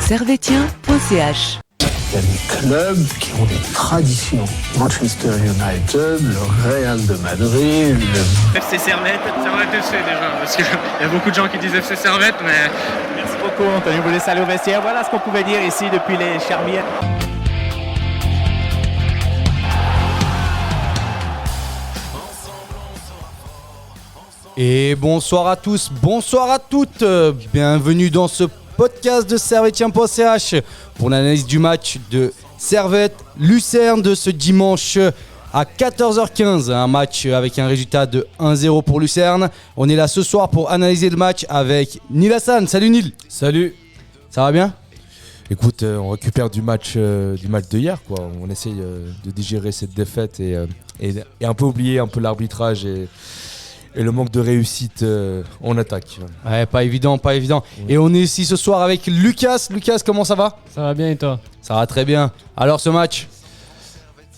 servetien.ch. Il y a des clubs qui ont des traditions. Manchester United, le Real de Madrid, le FC Servette FC déjà, parce qu'il y a beaucoup de gens qui disent FC Servette, mais... Merci beaucoup Anthony, vous laissez aller au vestiaire. Voilà ce qu'on pouvait dire ici depuis les Charmières. Et bonsoir à tous, bonsoir à toutes. Bienvenue dans ce podcast de servetien.ch pour l'analyse du match de Servette-Lucerne de ce dimanche à 14h15. Un match avec un résultat de 1-0 pour Lucerne. On est là ce soir pour analyser le match avec Nil Hassan. Salut Nil. Salut. Ça va bien ? Écoute, on récupère du match de hier, quoi. On essaye de digérer cette défaite et un peu oublier un peu l'arbitrage et le manque de réussite en attaque. Ouais, pas évident. Et on est ici ce soir avec Lucas. Lucas, comment ça va ? Ça va bien et toi ? Ça va très bien. Alors ce match ?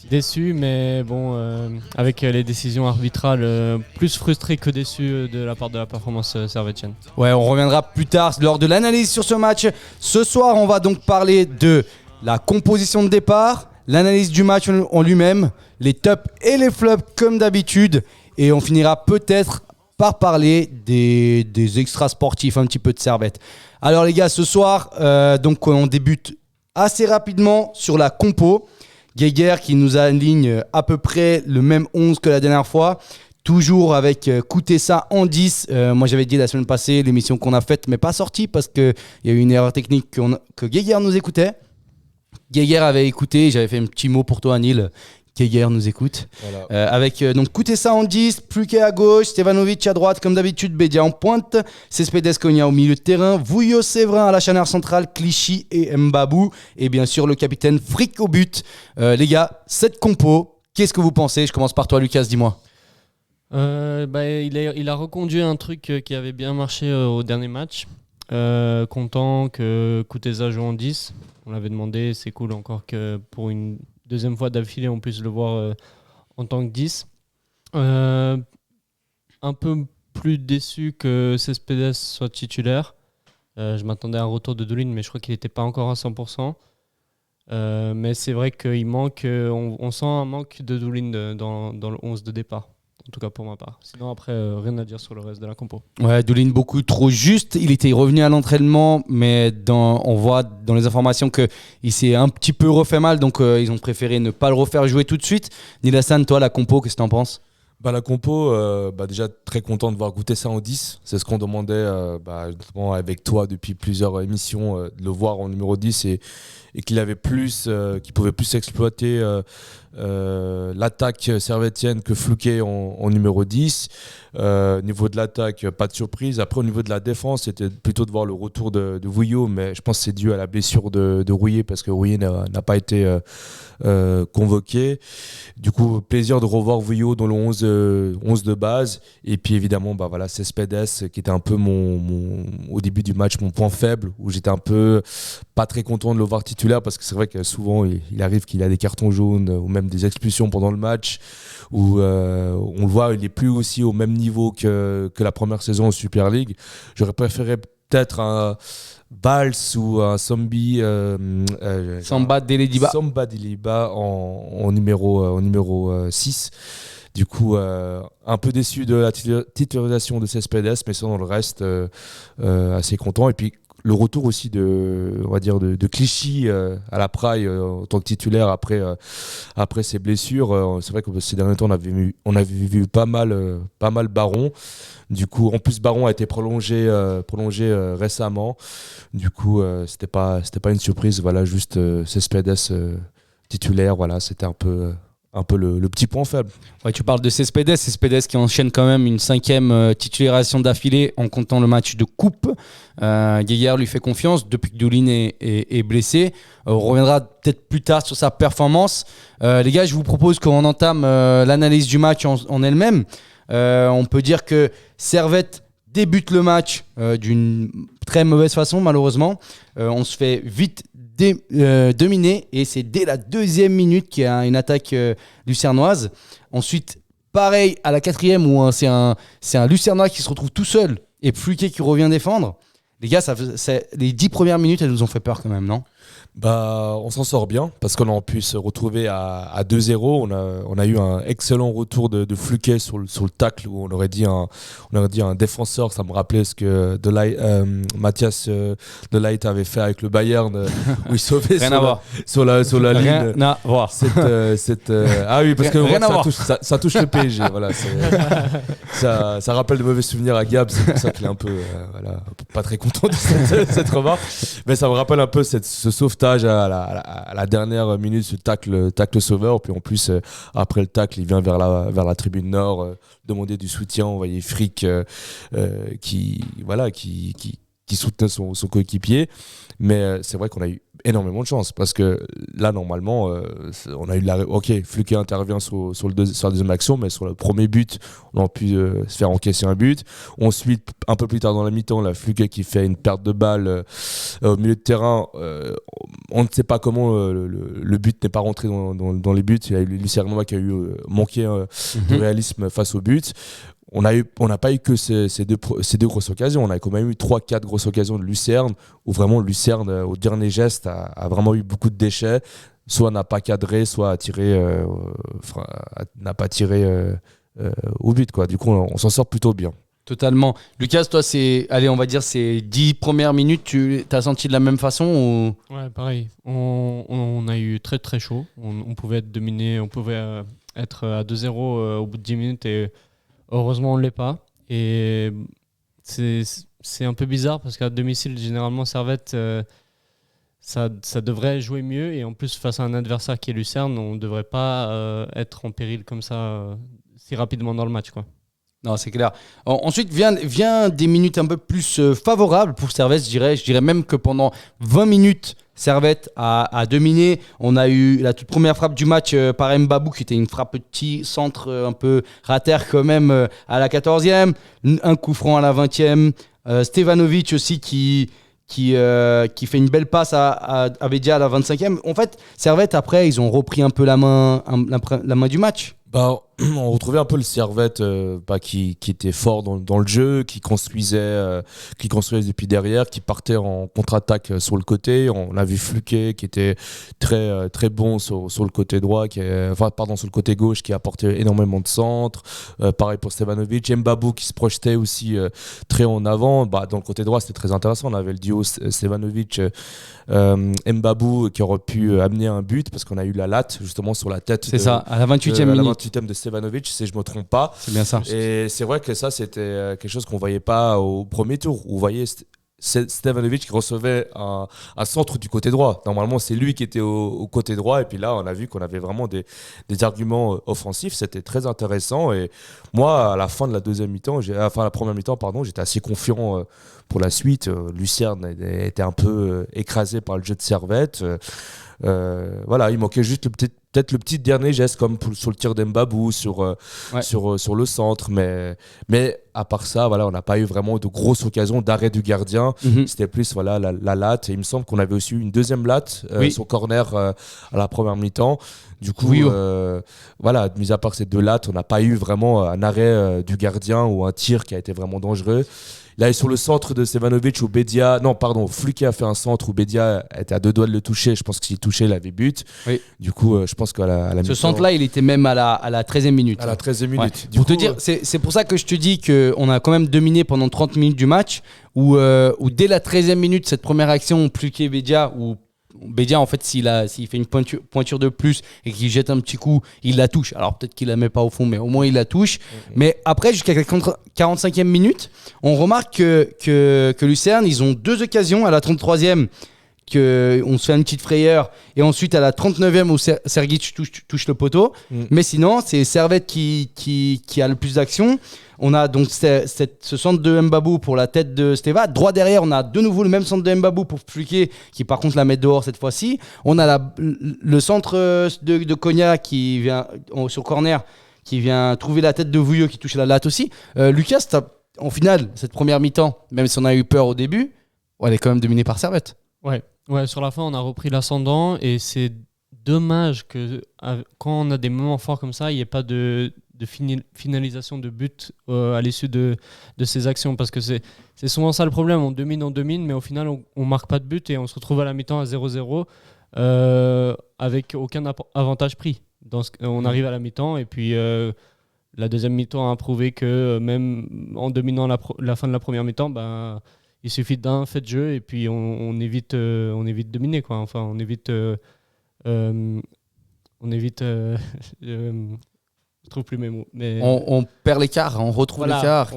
Déçu, mais bon, avec les décisions arbitrales, plus frustré que déçu de la part de la performance servétienne. Ouais, on reviendra plus tard lors de l'analyse sur ce match. Ce soir, on va donc parler de la composition de départ, l'analyse du match en lui-même, les tops et les flops comme d'habitude. Et on finira peut-être par parler des extras sportifs, un petit peu de Servette. Alors les gars, ce soir, donc on débute assez rapidement sur la compo. Geiger qui nous aligne à peu près le même 11 que la dernière fois. Toujours avec Koutessa en 10. Moi j'avais dit la semaine passée, l'émission qu'on a faite, mais pas sortie parce qu'il y a eu une erreur technique que Geiger nous écoutait. Geiger avait écouté, j'avais fait un petit mot pour toi Nil. Geiger nous écoute. Voilà. Avec donc Koutessa en 10, Pluquet à gauche, Stevanovic à droite, comme d'habitude, Bedia en pointe, Cespedes Cogna au milieu de terrain, Vouillot Séverin à la charnière centrale, Clichy et Mbabou, et bien sûr le capitaine Frick au but. Les gars, cette compo, qu'est-ce que vous pensez ? Je commence par toi, Lucas, dis-moi. Il a reconduit un truc qui avait bien marché au dernier match. Content que Koutessa joue en 10. On l'avait demandé, c'est cool encore que pour une deuxième fois d'affilée, on puisse le voir en tant que 10. Un peu plus déçu que Cespedes soit titulaire. Je m'attendais à un retour de Doulin, mais je crois qu'il n'était pas encore à 100%. Mais c'est vrai qu'il manque, on sent un manque de Doulin dans le 11 de départ. En tout cas pour ma part. Sinon après, rien à dire sur le reste de la compo. Ouais, Doulin beaucoup trop juste. Il était revenu à l'entraînement, mais on voit dans les informations qu'il s'est un petit peu refait mal, donc ils ont préféré ne pas le refaire jouer tout de suite. Nil Hassan, toi, la compo, qu'est-ce que t'en penses ? La compo, déjà très content de voir goûter ça en 10. C'est ce qu'on demandait notamment avec toi depuis plusieurs émissions, de le voir en numéro 10 et qu'il avait qu'il pouvait plus exploiter l'attaque servétienne que Flouquet en numéro 10. Niveau de l'attaque, pas de surprise. Après, au niveau de la défense, c'était plutôt de voir le retour de Vouillot, mais je pense que c'est dû à la blessure de Rouillet parce que Rouillet n'a pas été convoqué. Du coup, plaisir de revoir Vouillot dans le 11 de base. Et puis évidemment, Cespedes qui était un peu au début du match mon point faible, où j'étais un peu pas très content de le voir titulaire parce que c'est vrai que souvent il arrive qu'il a des cartons jaunes ou même des expulsions pendant le match où on le voit, il n'est plus aussi au même niveau que la première saison en Super League. J'aurais préféré peut-être un Valls ou un Samba Delidiba en numéro 6. Du coup, un peu déçu de la titularisation de Cespedes, mais sinon dans le reste, assez content. Et puis le retour aussi de Clichy à la Praille en tant que titulaire après ses blessures. C'est vrai que ces derniers temps on avait vu pas mal Baron. Du coup, en plus Baron a été prolongé récemment. Du coup, c'était pas une surprise. Voilà, juste Cespedes titulaire. Voilà, c'était un peu le petit point faible. Ouais, tu parles de Cespedes qui enchaîne quand même une 5e titularisation d'affilée en comptant le match de coupe. Geiger lui fait confiance depuis que Doulin est blessé. On reviendra peut-être plus tard sur sa performance. Les gars, je vous propose qu'on entame l'analyse du match en elle-même. On peut dire que Servette débute le match d'une très mauvaise façon, malheureusement. On se fait vite dominer et c'est dès la 2e minute qu'il y a une attaque lucernoise. Ensuite, pareil à la 4e où c'est un Lucernois qui se retrouve tout seul et Pluquet qui revient défendre. Les gars, les 10 premières minutes, elles nous ont fait peur quand même, non? Bah, on s'en sort bien parce qu'on a pu se retrouver à 2-0. On a eu un excellent retour de Fluquet sur le tacle où on aurait dit un défenseur. Ça me rappelait ce que Mathias De Ligt avait fait avec le Bayern où il sauvait sur la ligne. Rien à voir. Ah oui, parce que Rien à voir. ça touche le PSG. Voilà, ça rappelle de mauvais souvenirs à Gab. C'est pour ça qu'il est un peu pas très content de cette remarque. Mais ça me rappelle un peu ce sauvetage à la dernière minute, ce tacle sauveur. Puis en plus, après le tacle, il vient vers la tribune nord demander du soutien. On voyait Frick qui soutenait son coéquipier. Mais c'est vrai qu'on a eu énormément de chance parce que là, normalement, on a eu Fluquet intervient sur la deuxième action, mais sur le premier but, on a pu se faire encaisser un but. Ensuite, un peu plus tard dans la mi-temps, là, Fluquet qui fait une perte de balle au milieu de terrain. On ne sait pas comment le but n'est pas rentré dans les buts. Il y a eu Lucien Noah qui a eu manqué de réalisme face au but. On n'a pas eu que ces deux grosses occasions. On a quand même eu 3-4 grosses occasions de Lucerne, où vraiment Lucerne, au dernier geste, a vraiment eu beaucoup de déchets. Soit n'a pas cadré, soit n'a pas tiré au but, quoi. Du coup, on s'en sort plutôt bien. Totalement. Lucas, toi, on va dire ces 10 premières minutes, tu as senti de la même façon ou... Ouais, pareil. On a eu très très chaud. On pouvait être dominé, on pouvait être à 2-0 au bout de 10 minutes et heureusement on ne l'est pas. Et c'est un peu bizarre parce qu'à domicile, généralement, Servette, ça devrait jouer mieux. Et en plus, face à un adversaire qui est Lucerne, on ne devrait pas être en péril comme ça si rapidement dans le match, quoi. Non, c'est clair. Ensuite, vient des minutes un peu plus favorables pour Servette, je dirais. Je dirais même que pendant 20 minutes, Servette a dominé. On a eu la toute première frappe du match par Mbabou, qui était une frappe petit centre un peu rater quand même à la 14e. Un coup franc à la 20e. Stevanovic aussi qui fait une belle passe à Bedia à la 25e. En fait, Servette, après, ils ont repris un peu la main du match. Bah, on retrouvait un peu le Servette qui était fort dans le jeu, qui construisait depuis derrière, qui partait en contre-attaque sur le côté. On a vu Fluquet qui était très, très bon sur le côté droit, sur le côté gauche, qui apportait énormément de centres. Pareil pour Stevanovic. Mbabou qui se projetait aussi très en avant. Bah, dans le côté droit, c'était très intéressant. On avait le duo Stevanovic Mbabou qui aurait pu amener un but parce qu'on a eu la latte justement sur la tête. C'est ça, à la 28e minute. De Stevanovic, si je me trompe pas. C'est bien ça. Et c'est vrai que ça, c'était quelque chose qu'on voyait pas au premier tour. Vous voyez Stevanovic qui recevait un centre du côté droit. Normalement, c'est lui qui était au côté droit. Et puis là, on a vu qu'on avait vraiment des arguments offensifs. C'était très intéressant. Et moi, à la fin de la la première mi-temps, pardon, j'étais assez confiant pour la suite. Lucerne était un peu écrasé par le jeu de Servette. Il manquait juste peut-être le petit dernier geste comme sur le tir d'Mbabou sur le centre, mais à part ça, on n'a pas eu vraiment de grosses occasions d'arrêt du gardien. C'était plus la latte, et il me semble qu'on avait aussi eu une deuxième latte sur corner à la première mi-temps. Du coup, mis à part ces deux lattes, on n'a pas eu vraiment un arrêt du gardien ou un tir qui a été vraiment dangereux. Là, sur le centre de Stevanovic où Fluquet a fait un centre où Bedia était à 2 doigts de le toucher. Je pense que s'il touchait, il avait but. Oui. Du coup, je pense qu'à la ce centre-là, il était même à la 13e minute. À la 13e minute. Ouais. Pour te dire, c'est pour ça que je te dis qu'on a quand même dominé pendant 30 minutes du match où dès la 13e minute, cette première action, Fluquet Bedia, où Bedia, en fait, s'il fait une pointure de plus et qu'il jette un petit coup, il la touche. Alors peut-être qu'il la met pas au fond, mais au moins il la touche. Mais après, jusqu'à la 45e minute, on remarque que Lucerne, ils ont 2 occasions. À la 33e, on se fait une petite frayeur, et ensuite à la 39e où Sergic touche le poteau. Mais sinon, c'est Servette qui a le plus d'actions. On a donc ce centre de Mbabou pour la tête de Steva. Droit derrière, on a de nouveau le même centre de Mbabou pour Fluquet, qui par contre la met dehors cette fois-ci. On a le centre de Cogna qui vient sur corner, qui vient trouver la tête de Vouillot qui touche la latte aussi. Lucas, en finale, cette première mi-temps, même si on a eu peur au début, elle est quand même dominée par Servette. Ouais, sur la fin, on a repris l'ascendant, et c'est dommage que quand on a des moments forts comme ça, il n'y ait pas de finalisation de but à l'issue de ces actions. Parce que c'est souvent ça le problème. On domine, mais au final, on marque pas de but et on se retrouve à la mi-temps à 0-0 avec aucun avantage pris. On arrive à la mi-temps et puis la deuxième mi-temps a prouvé que même en dominant la fin de la première mi-temps, il suffit d'un fait de jeu et puis on évite de dominer, quoi. Enfin, on évite je trouve plus mes mots. Mais On perd l'écart, on retrouve l'écart.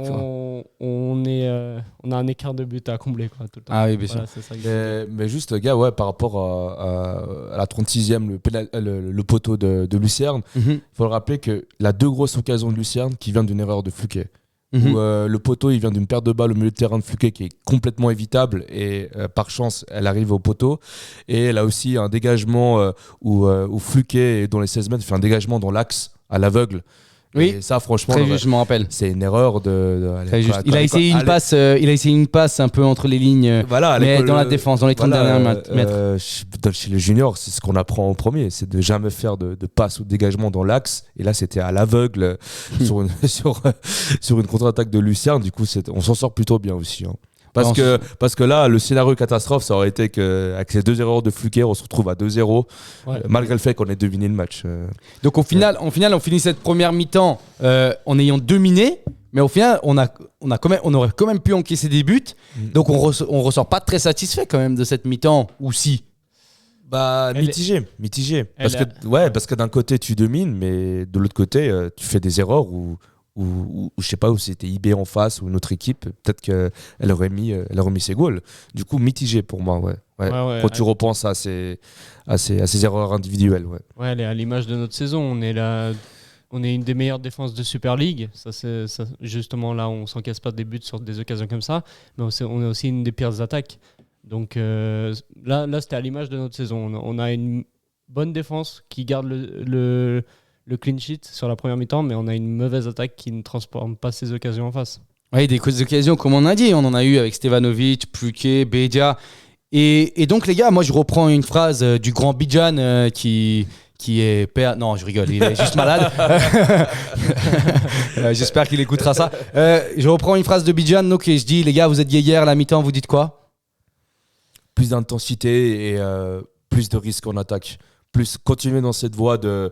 On a un écart de but à combler, quoi, tout le temps. Ah oui, bien sûr. Voilà, c'est ça que Mais juste, gars, par rapport à la 36e, le poteau de Lucerne, il faut le rappeler qu'il a 2 grosses occasions de Lucerne qui viennent d'une erreur de Fluquet. Où le poteau il vient d'une perte de balle au milieu de terrain de Fluquet qui est complètement évitable et par chance elle arrive au poteau, et elle a aussi un dégagement où Fluquet dans les 16 mètres fait un dégagement dans l'axe à l'aveugle. Oui, et ça franchement très juste, je m'en rappelle. c'est une erreur Très juste. Il a essayé une passe un peu entre les lignes, mais dans la défense, dans les 30 derniers mètres. Chez les juniors, c'est ce qu'on apprend en premier, c'est de jamais faire de passe ou de dégagement dans l'axe. Et là, c'était à l'aveugle sur une contre-attaque de Lucerne. Du coup, on s'en sort plutôt bien aussi. Hein. Parce que là, le scénario catastrophe, ça aurait été qu'avec ces 2 erreurs de Fluquet, on se retrouve à 2-0, malgré le fait qu'on ait deviné le match. Donc au final, on finit cette première mi-temps en ayant dominé, mais au final, on aurait quand même pu encaisser des buts. Donc on ressort pas très satisfait quand même de cette mi-temps, ou si. Mitigé. Parce que d'un côté, tu domines, mais de l'autre côté, tu fais des erreurs ou je sais pas, où c'était IB en face ou une autre équipe, peut-être qu'elle aurait mis ses goals. Du coup, mitigé pour moi, quand tu repenses à ces erreurs individuelles. Ouais, elle est à l'image de notre saison. On est une des meilleures défenses de Super League. Ça, justement, là, on s'encaisse pas des buts sur des occasions comme ça, mais on est aussi une des pires attaques. Donc là, c'était à l'image de notre saison. On a une bonne défense qui garde le clean sheet sur la première mi-temps, mais on a une mauvaise attaque qui ne transforme pas ses occasions en face. Oui, des occasions, comme on a dit, on en a eu avec Stevanovic, Pluquet, Bedia. Et donc, les gars, moi, je reprends une phrase du grand Bijan qui est père. Non, je rigole, il est juste malade. J'espère qu'il écoutera ça. Je reprends une phrase de Bijan, donc, et je dis, les gars, vous êtes hier à la mi-temps, vous dites quoi ? Plus d'intensité et plus de risques en attaque. Plus continuer dans cette voie de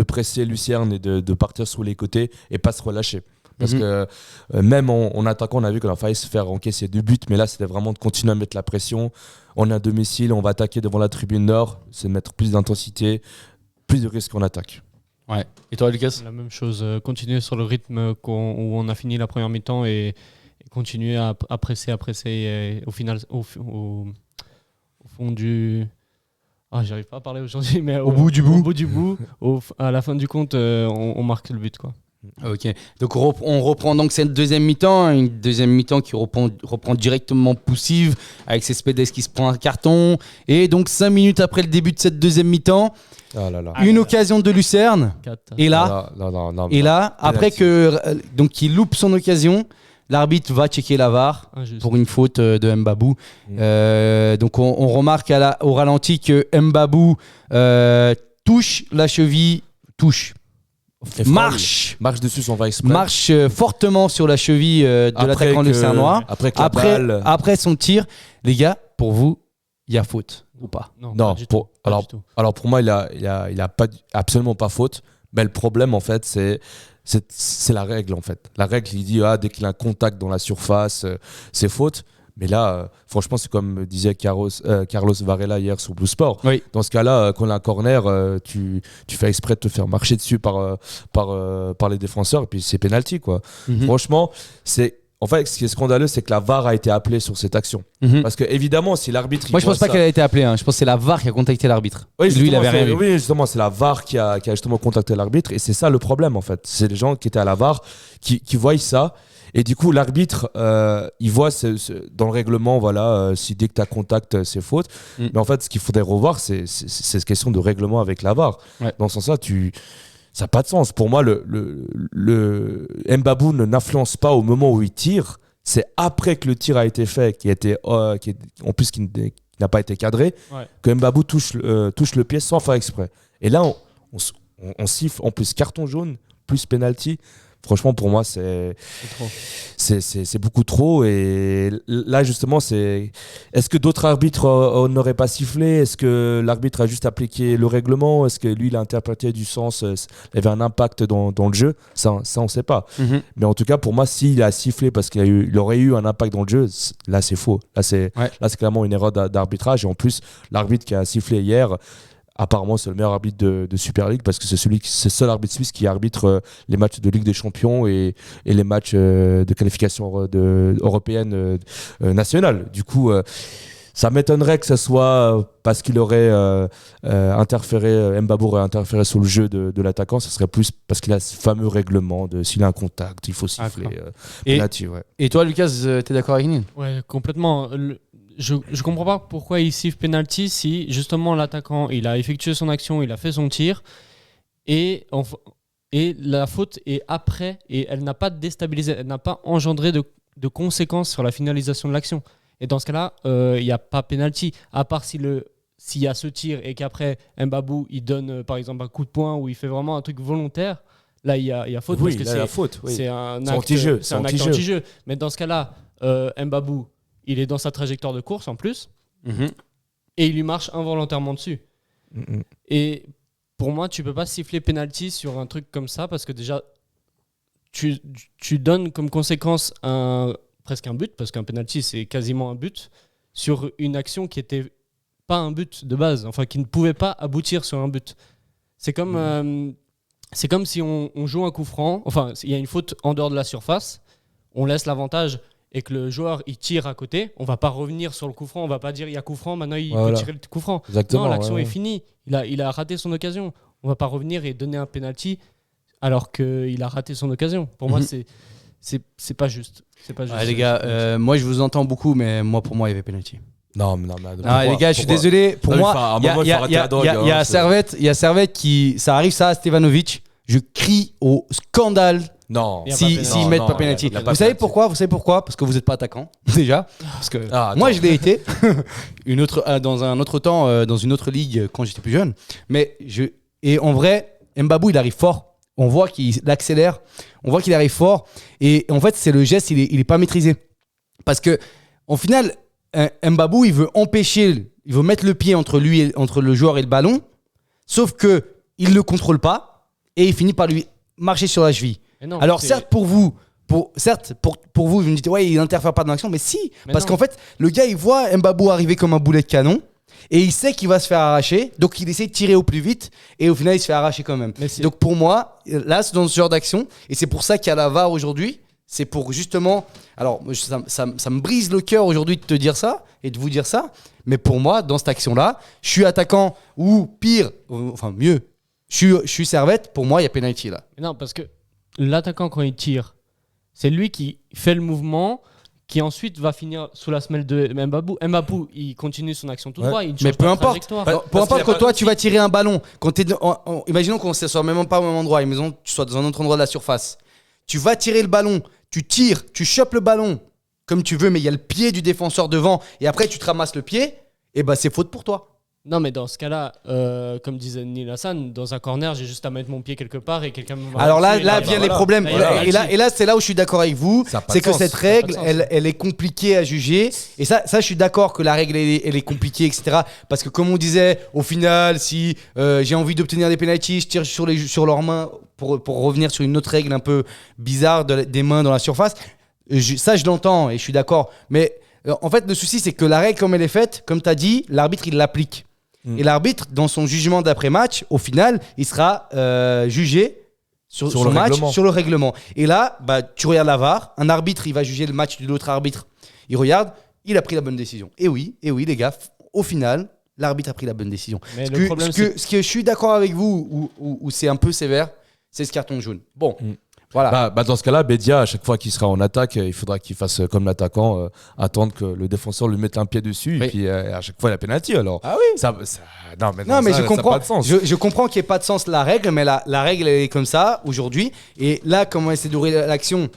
presser Lucerne et de partir sur les côtés et pas se relâcher. Parce que même en attaquant, on a vu qu'on a failli se faire encaisser 2 buts, mais là, c'était vraiment de continuer à mettre la pression. On est à domicile, on va attaquer devant la tribune nord, c'est de mettre plus d'intensité, plus de risques en attaque. Ouais. Et toi, Lucas ? La même chose, continuer sur le rythme où on a fini la première mi-temps et continuer à presser et au final, au fond du... j'arrive pas à parler aujourd'hui, mais au bout du bout, à la fin du compte, on marque le but, quoi. Ok, donc on reprend donc cette deuxième mi-temps, une deuxième mi-temps qui reprend directement poussive avec Cespedes qui se prend un carton, et donc 5 minutes après le début de cette deuxième mi-temps, une occasion de Lucerne, et là, après donc il loupe son occasion, l'arbitre va checker la VAR pour une faute de Mbabou. Donc on remarque au ralenti que Mbabou touche la cheville, marche dessus son va exprès. Marche fortement sur la cheville de l'attaquant lucernois. Après son tir, les gars, pour vous, il y a faute ou pas ? Non, alors pour moi, il y a absolument pas faute. Mais le problème, en fait, c'est la règle, en fait. La règle, il dit dès qu'il y a un contact dans la surface, c'est faute. Mais là, franchement, c'est comme disait Carlos Varela hier sur Blue Sport. Oui. Dans ce cas-là, quand il y a un corner, tu fais exprès de te faire marcher dessus par les défenseurs, et puis c'est penalty, quoi. Franchement, en fait, ce qui est scandaleux, c'est que la VAR a été appelée sur cette action. Parce que, évidemment, si l'arbitre. Moi, je pense pas qu'elle a été appelée. Je pense que c'est la VAR qui a contacté l'arbitre. Oui, lui, il avait rien vu. Oui, justement, c'est la VAR qui a justement contacté l'arbitre. Et c'est ça le problème, en fait. C'est les gens qui étaient à la VAR qui voient ça. Et du coup, l'arbitre, il voit dans le règlement, si dès que tu as contact, c'est faute. Mais en fait, ce qu'il faudrait revoir, c'est cette question de règlement avec la VAR. Ouais. Dans ce sens-là, ça n'a pas de sens. Pour moi, le Mbabou n'influence pas au moment où il tire. C'est après que le tir a été fait, qui n'a pas été cadré, que Mbabou touche le pied sans faire exprès. Et là, on siffle en plus carton jaune plus penalty. Franchement, pour moi, c'est beaucoup trop. Et là, justement, est-ce que d'autres arbitres n'auraient pas sifflé? Est-ce que l'arbitre a juste appliqué le règlement? Est-ce que lui, il a interprété du sens? Il y avait un impact dans le jeu? Ça, on ne sait pas. Mais en tout cas, pour moi, s'il a sifflé parce qu'il aurait eu un impact dans le jeu, là, c'est faux. Là, c'est clairement une erreur d'arbitrage. Et en plus, l'arbitre qui a sifflé hier, apparemment, c'est le meilleur arbitre de Super League parce que c'est le seul arbitre suisse qui arbitre les matchs de Ligue des Champions et les matchs de qualification européenne nationale. Du coup, ça m'étonnerait que ce soit parce qu'il aurait interféré, Mbabou aurait interféré sur le jeu de l'attaquant. Ce serait plus parce qu'il a ce fameux règlement de s'il a un contact, il faut siffler. Et toi, Lucas, t'es d'accord avec Nîmes? Ouais, complètement. Je comprends pas pourquoi il siffle penalty si justement l'attaquant il a effectué son action, il a fait son tir et la faute est après et elle n'a pas déstabilisé, elle n'a pas engendré de conséquences sur la finalisation de l'action. Et dans ce cas-là, il n'y a pas penalty, à part s'il y a ce tir et qu'après Mbabou il donne par exemple un coup de poing où il fait vraiment un truc volontaire. Là, il y a faute. Oui, parce là, que il y a faute. Oui. C'est un acte anti-jeu. C'est un acte anti-jeu. Mais dans ce cas-là, Mbabou, il est dans sa trajectoire de course en plus, et il lui marche involontairement dessus. Et pour moi, tu peux pas siffler penalty sur un truc comme ça parce que déjà, tu donnes comme conséquence presque un but, parce qu'un penalty c'est quasiment un but, sur une action qui était pas un but de base, enfin qui ne pouvait pas aboutir sur un but. C'est comme si on joue un coup franc, enfin il y a une faute en dehors de la surface, on laisse l'avantage et que le joueur il tire à côté, on va pas revenir sur le coup franc, on va pas dire il y a coup franc, maintenant il peut tirer le coup franc. Exactement, non, l'action est finie, il a raté son occasion. On va pas revenir et donner un penalty alors qu'il a raté son occasion. Pour moi, c'est pas juste. C'est pas juste. Les gars, moi je vous entends beaucoup, mais pour moi il y avait penalty. Non, les gars, je suis désolé. Pour moi, il y a Servette qui. Ça arrive ça à Stevanovic. Je crie au scandale. Non. S'ils mettent pas penalty. Vous savez pourquoi? Parce que vous n'êtes pas attaquant, déjà. Parce que moi, je l'ai été. Dans un autre temps, dans une autre ligue, quand j'étais plus jeune. Et en vrai, Mbabou, il arrive fort. On voit qu'il accélère. On voit qu'il arrive fort. Et en fait, c'est le geste, il est pas maîtrisé. Parce que, au final, Mbabou, il veut mettre le pied entre le joueur et le ballon. Sauf que il le contrôle pas. Et il finit par lui marcher sur la cheville. Non, alors certes pour vous vous me dites ouais il n'interfère pas dans l'action, mais si, parce qu'en fait le gars il voit Mbabou arriver comme un boulet de canon et il sait qu'il va se faire arracher, donc il essaie de tirer au plus vite et au final il se fait arracher quand même. Donc pour moi là c'est dans ce genre d'action et c'est pour ça qu'il y a la VAR aujourd'hui. C'est pour justement, alors ça me brise le cœur aujourd'hui de te dire ça et de vous dire ça, mais pour moi dans cette action là je suis attaquant ou pire, enfin mieux, je suis Servette, pour moi il y a penalty là. Non, parce que l'attaquant, quand il tire, c'est lui qui fait le mouvement, qui ensuite va finir sous la semelle de Mbabou. Mbabou, il continue son action tout droit. Il mais peu importe. Peu importe quand toi, tu vas tirer un ballon. Imaginons qu'on ne soit même pas au même endroit. Imaginons que tu sois dans un autre endroit de la surface. Tu vas tirer le ballon. Tu tires. Tu chopes le ballon comme tu veux, mais il y a le pied du défenseur devant. Et après, tu te ramasses le pied. Et c'est faute pour toi. Non, mais dans ce cas-là, comme disait Neil Hassan, dans un corner, j'ai juste à mettre mon pied quelque part et quelqu'un me va. Alors là viennent les problèmes. Et là, c'est là où je suis d'accord avec vous. C'est que cette règle, elle est compliquée à juger. Et ça, je suis d'accord que la règle, elle est compliquée, etc. Parce que comme on disait, au final, si j'ai envie d'obtenir des pénaltys, je tire sur leurs mains pour revenir sur une autre règle un peu bizarre des mains dans la surface. Ça, je l'entends et je suis d'accord. Mais en fait, le souci, c'est que la règle, comme elle est faite, comme tu as dit, l'arbitre, il l'applique. Et l'arbitre, dans son jugement d'après-match, au final, il sera jugé sur son match, sur le règlement. Et là, tu regardes la VAR, un arbitre, il va juger le match de l'autre arbitre. Il regarde, il a pris la bonne décision. Et oui, les gars, au final, l'arbitre a pris la bonne décision. Mais ce que je suis d'accord avec vous, où c'est un peu sévère, c'est ce carton jaune. Bon. Voilà. Dans ce cas-là, Bédia, à chaque fois qu'il sera en attaque, il faudra qu'il fasse comme l'attaquant, attendre que le défenseur lui mette un pied dessus et puis à chaque fois il a penalty. Alors, ah oui. Mais je comprends. Ça n'a pas de sens. Je comprends qu'il n'y ait pas de sens la règle, mais la règle elle est comme ça aujourd'hui. Et là, comment essayer d'ouvrir l'action?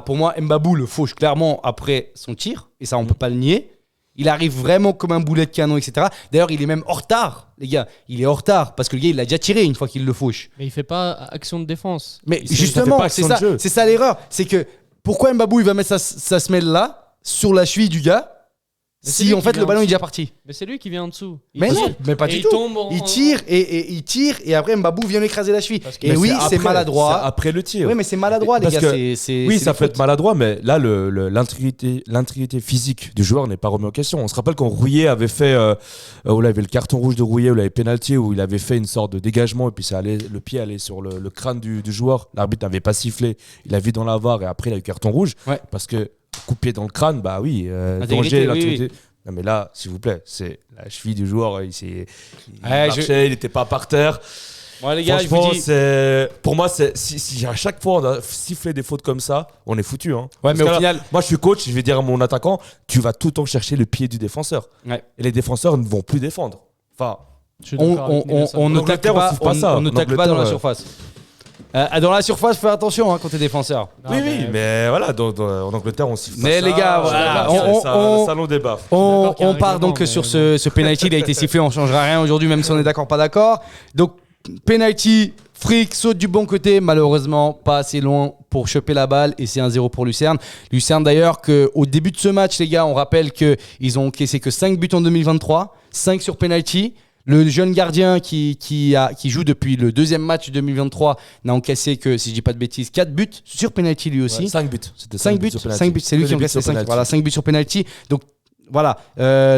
Pour moi, Mbabou le fauche clairement après son tir et ça on peut pas le nier. Il arrive vraiment comme un boulet de canon, etc. D'ailleurs, il est même en retard, les gars. Il est en retard parce que le gars, il l'a déjà tiré une fois qu'il le fauche. Mais il fait pas action de défense. Mais Il justement, pas c'est action de jeu. ça l'erreur. C'est que pourquoi Mbabou il va mettre sa semelle là sur la cheville du gars Mais c'est si lui en qui fait vient le en ballon est dessous. déjà parti? Mais c'est lui qui vient en dessous. Il Mais tire. non, mais pas Et du il tout. tombe Il tire et il tire et après Mbabou vient lui écraser la cheville. Et Mais oui, c'est après, maladroit. c'est après le tir. Oui, mais c'est maladroit, les Parce gars. que- c'est Oui, c'est ça des peut fautes. être maladroit, mais là, l'intégrité physique du joueur n'est pas remis en question. On se rappelle quand Rouillet avait fait, où il avait le carton rouge de Rouillet, où il avait pénalty, où il avait fait une sorte de dégagement et puis le pied allait sur le crâne du joueur. L'arbitre n'avait pas sifflé, il a vu dans la VAR et après il a eu carton rouge. Ouais. Parce que coup de pied dans le crâne, bah oui, Intégrité, danger, oui, l'intégrité. oui. Non mais là, s'il vous plaît, c'est la cheville du joueur, il Ouais, marchait, il n'était pas par terre. Bon, les gars, je vous Franchement, dis. pour moi, si à chaque fois on a sifflé des fautes comme ça, on est foutu. Hein. Ouais, Parce mais que au là, final. moi je suis coach, je vais dire à mon attaquant, tu vas tout le temps chercher le pied du défenseur. Ouais. Et les défenseurs ne vont plus défendre. Enfin, Je suis d'accord avec Nelson. On ne En tacle Angleterre, on pas, siffle pas ça. on ne En tacle pas dans la Angleterre, surface. Dans la surface, fais attention quand t'es défenseur. Non, oui, mais voilà, en Angleterre, on siffle Mais pas les ça. gars, voilà, C'est on- le salon des baffes. On d'accord qu'il y a un part donc règlement, sur mais ce penalty. Il a été sifflé, on changera rien aujourd'hui, même si on est d'accord, pas d'accord. Donc, penalty, Frick saute du bon côté, malheureusement pas assez loin pour choper la balle et c'est 1-0 pour Lucerne. Lucerne d'ailleurs qu'au début de ce match, les gars, on rappelle qu'ils ont encaissé que 5 buts en 2023, 5 sur penalty. Le jeune gardien qui joue depuis le deuxième match 2023 n'a encaissé que, si je dis pas de bêtises, 4 buts sur penalty lui aussi. 5 buts. C'était 5 buts, sur penalty. 5 buts, c'est lui Que qui des buts encaisse sur les 5. penalty. Voilà, 5 buts sur penalty. Donc voilà,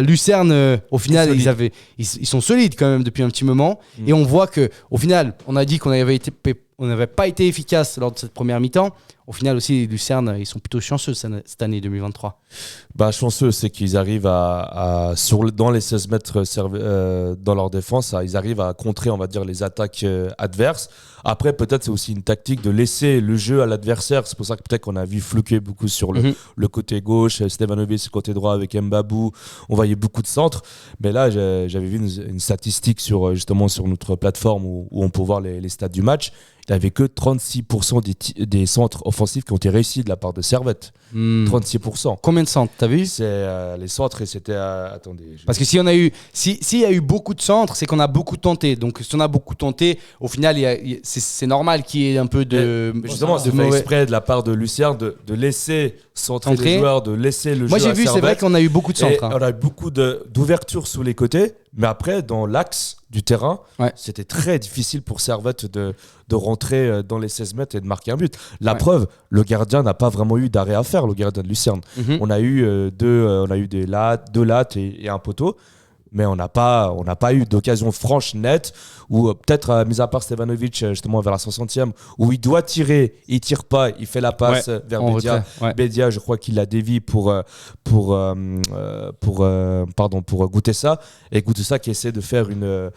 Lucerne, au final, solide. ils sont solides quand même depuis un petit moment. Et on voit que, au final, on a dit qu'on n'avait pas été efficace lors de cette première mi-temps. Au final aussi, Lucerne, ils sont plutôt chanceux cette année 2023. Bah, chanceux, c'est qu'ils arrivent dans les 16 mètres dans leur défense, ils arrivent à contrer, on va dire, les attaques adverses. Après, peut-être c'est aussi une tactique de laisser le jeu à l'adversaire. C'est pour ça que peut-être qu'on a vu fluquer beaucoup sur le côté gauche, Stevanovic côté droit avec Mbabou. On voyait beaucoup de centres. Mais là, j'avais vu une statistique justement sur notre plateforme où on peut voir les stats du match. Il n'y avait que 36% des centres offensifs qui ont été réussis de la part de Servette. 36%. Combien de centres, t'as vu? C'est les centres et c'était attendez. Parce que s'il y a eu beaucoup de centres, c'est qu'on a beaucoup tenté. Donc si on a beaucoup tenté, au final, c'est normal qu'il y ait un peu de. Mais justement, c'est fait mauvais- exprès de la part de Lucien de laisser centrer Centrer. les joueurs, de laisser le Moi jeu j'ai à vu, c'est Servette. vrai qu'on a eu beaucoup de Et centres. hein. on a eu beaucoup d'ouvertures sous les côtés, mais après, dans l'axe du terrain, Ouais. c'était très difficile pour Servette de rentrer dans les 16 mètres et de marquer un but. La Ouais. preuve, le gardien n'a pas vraiment eu d'arrêt à faire, le gardien de Lucerne. Mhm. On a eu deux lattes et un poteau. Mais on n'a pas eu d'occasion franche, nette, ou peut-être, mis à part Stevanovic, justement vers la 60e, où il doit tirer, il tire pas, il fait la passe vers En Bédia. retrait, ouais. Bédia, je crois qu'il la dévie pour goûter ça. Et goûter ça qui essaie de faire une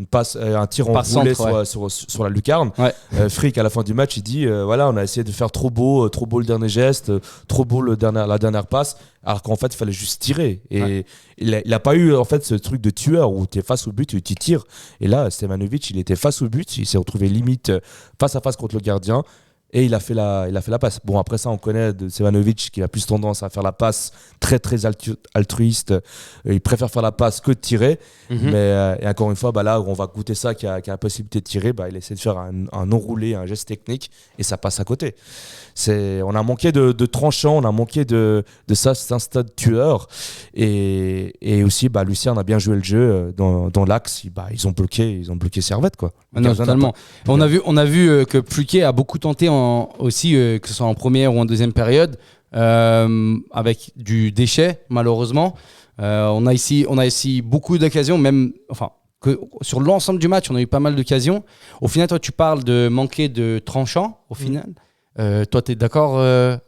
passe, un tir en Passe roulé centre, sur la lucarne. Ouais. Frick, à la fin du match, il dit voilà, on a essayé de faire trop beau le dernier geste, trop beau la dernière passe, alors qu'en fait, il fallait juste tirer. Et il n'a pas eu en fait ce truc de tueur où tu es face au but et tu tires. Et là, Stevanovic, il était face au but, il s'est retrouvé limite face à face contre le gardien. Et il a fait la passe. Bon, après ça, on connaît de Stevanovic qui a plus tendance à faire la passe très très altruiste. Il préfère faire la passe que de tirer. Mais et encore une fois, là où on va goûter ça, qui a la possibilité de tirer, il essaie de faire un enroulé, un geste technique, et ça passe à côté. On a manqué de tranchant, on a manqué de ça, c'est un stade tueur. Et aussi, Lucien a bien joué le jeu dans l'axe. Ils ont bloqué Servette, quoi. Ah non, totalement. On a vu que Pluquet a beaucoup tenté aussi, que ce soit en première ou en deuxième période, avec du déchet, malheureusement. On a ici beaucoup d'occasions, même, que sur l'ensemble du match, on a eu pas mal d'occasions. Au final, toi, tu parles de manquer de tranchant, au final. Toi, tu es d'accord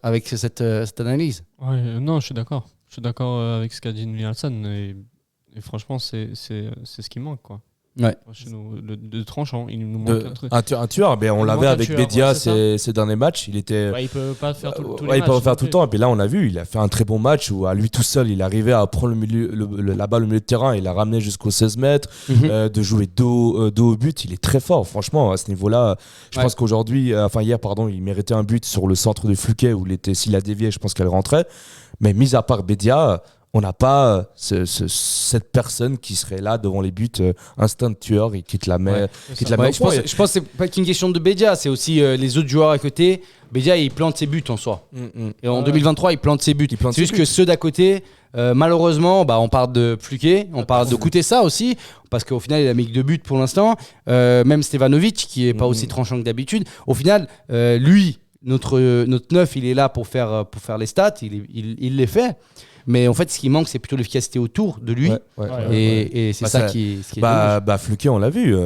avec cette analyse? Ouais, non, je suis d'accord. Je suis d'accord avec ce qu'a dit Nielsen. Et franchement, c'est ce qui manque, quoi. Ouais. Chez nous, de tranchant, il nous manque un truc. Un tueur, mais on Il l'avait manque un avec tueur, Bédia ouais, c'est ces derniers matchs. Il était. Ouais, il peut pas faire tous les il matchs. peut en faire non tout le plus. temps. Et puis là, on a vu, il a fait un très bon match où à lui tout seul, il arrivait à prendre la balle au milieu de terrain. Il l'a ramené jusqu'aux 16 mètres, de jouer dos au but. Il est très fort, franchement, à ce niveau-là. Je pense qu'aujourd'hui, hier, il méritait un but sur le centre de Fluquet où s'il a dévié, je pense qu'elle rentrait. Mais mis à part Bédia, on n'a pas cette personne qui serait là devant les buts, instinct tueur, et qui te la met, qui te la met au je point. pense que c'est pas qu'une question de Bédia, c'est aussi les autres joueurs à côté. Bédia, il plante ses buts en soi. Et en 2023, il plante ses buts. C'est juste que ceux d'à côté, malheureusement, on parle de Fluquet, on parle de Koutessa aussi, parce qu'au final, il a mis que 2 buts pour l'instant. Même Stevanovic, qui est pas aussi tranchant que d'habitude. Au final, lui, notre neuf, il est là pour faire les stats, il les fait. Mais en fait, ce qui manque, c'est plutôt l'efficacité autour de lui. Et c'est ça qui est dommage. Fluquet, on l'a vu.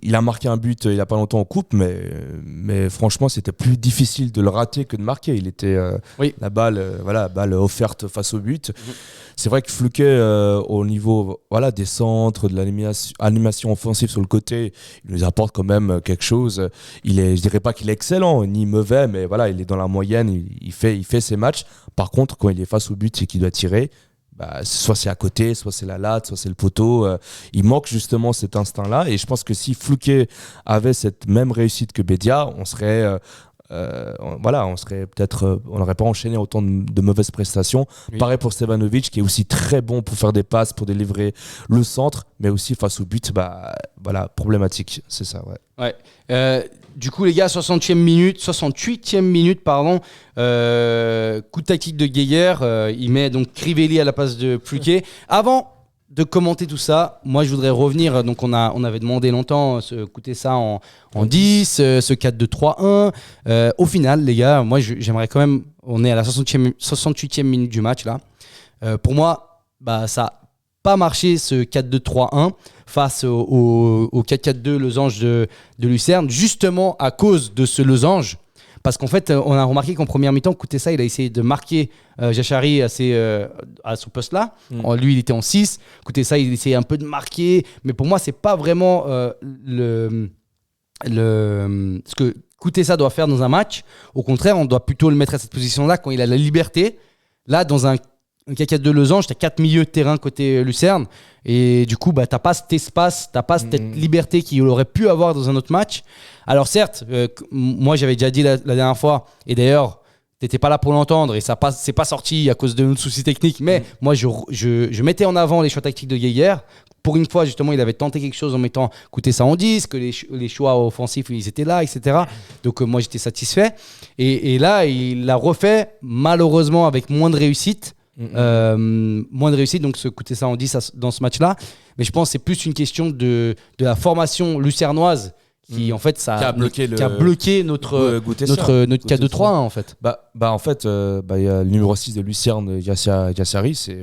Il a marqué un but il n'y a pas longtemps en coupe, mais franchement, c'était plus difficile de le rater que de marquer. Il était la balle offerte face au but. C'est vrai que Fluquet, au niveau des centres, de l'animation offensive sur le côté, il nous apporte quand même quelque chose. Je dirais pas qu'il est excellent ni mauvais, mais voilà, il est dans la moyenne. Il fait ses matchs. Par contre, quand il est face au but et qu'il doit tirer, soit c'est à côté, soit c'est la latte, soit c'est le poteau. Il manque justement cet instinct-là. Et je pense que si Fluquet avait cette même réussite que Bédia, on serait on n'aurait pas enchaîné autant de mauvaises prestations. Pareil pour Stevanovic, qui est aussi très bon pour faire des passes, pour délivrer le centre, mais aussi face au but, problématique. C'est ça, Du coup, les gars, 68e minute, coup de tactique de Geiger, il met donc Crivelli à la place de Fluquet. Avant de commenter tout ça, moi je voudrais revenir, donc on avait demandé longtemps écouter ça en 10, ce 4-2-3-1. Au final, les gars, moi j'aimerais quand même, on est à la 68e minute du match là. Pour moi, ça n'a pas marché ce 4-2-3-1 face au 4-4-2 losange de Lucerne, justement à cause de ce losange. Parce qu'en fait, on a remarqué qu'en première mi-temps, Koutessa, il a essayé de marquer Jachari à ce poste-là. Lui, il était en 6. Koutessa, il essayait un peu de marquer. Mais pour moi, c'est pas vraiment ce que Koutessa doit faire dans un match. Au contraire, on doit plutôt le mettre à cette position-là quand il a la liberté. Là, dans un 4-4-2 losange, tu as 4 milieux de terrain côté Lucerne. Et du coup, tu n'as pas cet espace, tu n'as pas cette liberté qu'il aurait pu avoir dans un autre match. Alors certes, moi j'avais déjà dit la dernière fois, et d'ailleurs, tu n'étais pas là pour l'entendre, et c'est pas sorti à cause de nos soucis techniques, mais moi je mettais en avant les choix tactiques de Geiger. Pour une fois, justement, il avait tenté quelque chose en mettant Koutessa en 10, que les choix offensifs, ils étaient là, etc. Donc moi j'étais satisfait. Et là, il l'a refait, malheureusement, avec moins de réussite. Donc se coûter ça en 10 dans ce match-là. Mais je pense que c'est plus une question de la formation lucernoise qui en fait ça qui a bloqué notre 4-2-3-1 en fait. En fait, il y a le numéro 6 de Lucerne, Yassari, c'est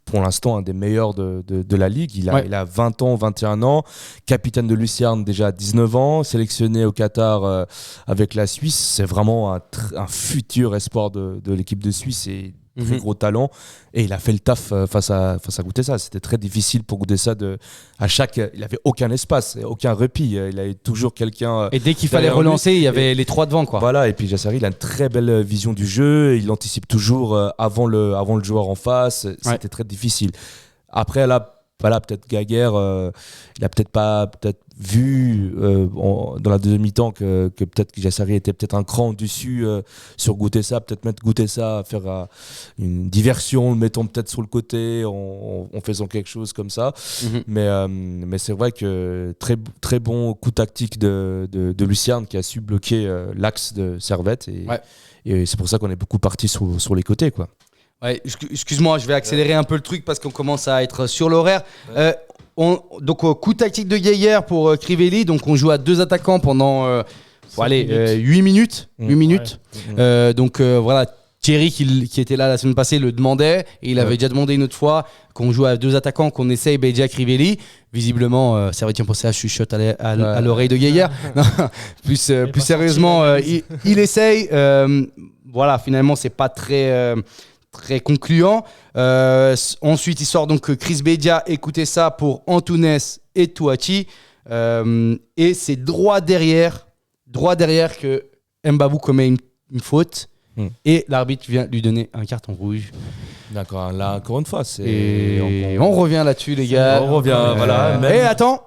pour l'instant un des meilleurs de la ligue. Il a 20 ans, 21 ans, capitaine de Lucerne déjà à 19 ans, sélectionné au Qatar avec la Suisse. C'est vraiment un futur espoir de l'équipe de Suisse et très gros talent, et il a fait le taf face à Koutessa. C'était très difficile pour Koutessa. Il avait aucun espace, aucun répit, il avait toujours quelqu'un, et dès qu'il fallait relancer, il y avait les trois devant, quoi. Voilà, et puis Yassari, il a une très belle vision du jeu, il anticipe toujours avant le joueur en face. C'était très difficile. Après là, peut-être Geiger, il a peut-être vu dans la deuxième mi-temps que peut-être que Yassari était peut-être un cran dessus sur Koutessa, peut-être mettre Koutessa à faire une diversion, le mettant peut-être sur le côté en faisant quelque chose comme ça. Mais c'est vrai que très, très bon coup tactique de Lucerne qui a su bloquer l'axe de Servette, et c'est pour ça qu'on est beaucoup parti sur les côtés, quoi. Ouais, excuse-moi, je vais accélérer un peu le truc parce qu'on commence à être sur l'horaire. Donc, coup tactique de Geiger pour Crivelli. Donc, on joue à 2 attaquants pendant 8 minutes. Donc, voilà, Thierry qui était là la semaine passée le demandait. Et il avait déjà demandé une autre fois qu'on joue à 2 attaquants, qu'on essaye Bédia Crivelli. Visiblement, ça va être pensé à chuchote à l'oreille de Geiger. plus sérieusement, il essaye. Voilà, finalement, c'est pas très concluant. Ensuite, il sort donc Chris Bédia, écoutez ça, pour Antunes et Touati. Et c'est droit derrière que Mbabou commet une faute. Et l'arbitre vient lui donner un carton rouge. D'accord, là, encore une fois, on revient là-dessus, les gars. On revient, voilà. Et attends,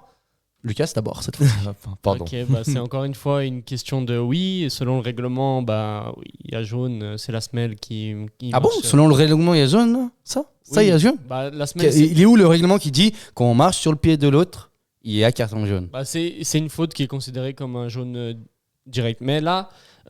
Lucas d'abord cette fois. Enfin, pardon. Ok, c'est encore une fois une question de oui. Et selon le règlement, oui, il y a jaune, c'est la semelle qui Ah bon, marche. selon le règlement, il y a jaune, là ça Oui. il y a jaune. La semelle, c'est, Il est où le règlement qui dit quand on marche sur le pied de l'autre, il y a carton jaune? c'est une faute qui est considérée comme un jaune direct. Mais là,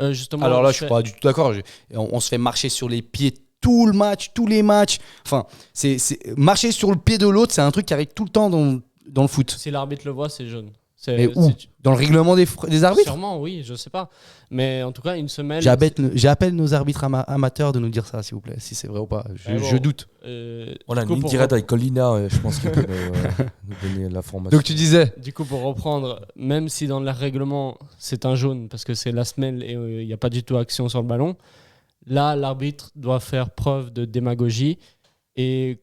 justement. Alors là, je suis pas du tout d'accord. On se fait marcher sur les pieds tout le match, tous les matchs. Enfin, c'est marcher sur le pied de l'autre, c'est un truc qui arrive tout le temps dans le foot. Si l'arbitre le voit, c'est jaune. Mais où? Dans le règlement des arbitres? Sûrement, oui, je sais pas. Mais en tout cas, une semelle. J'appelle nos arbitres amateurs de nous dire ça, s'il vous plaît, si c'est vrai ou pas. Je doute. On a du coup, une ligne pour directe avec Colina, je pense qu'il peut nous donner l'information. Donc tu disais? Du coup, pour reprendre, même si dans le règlement, c'est un jaune parce que c'est la semelle et il n'y a pas du tout action sur le ballon, là, l'arbitre doit faire preuve de démagogie et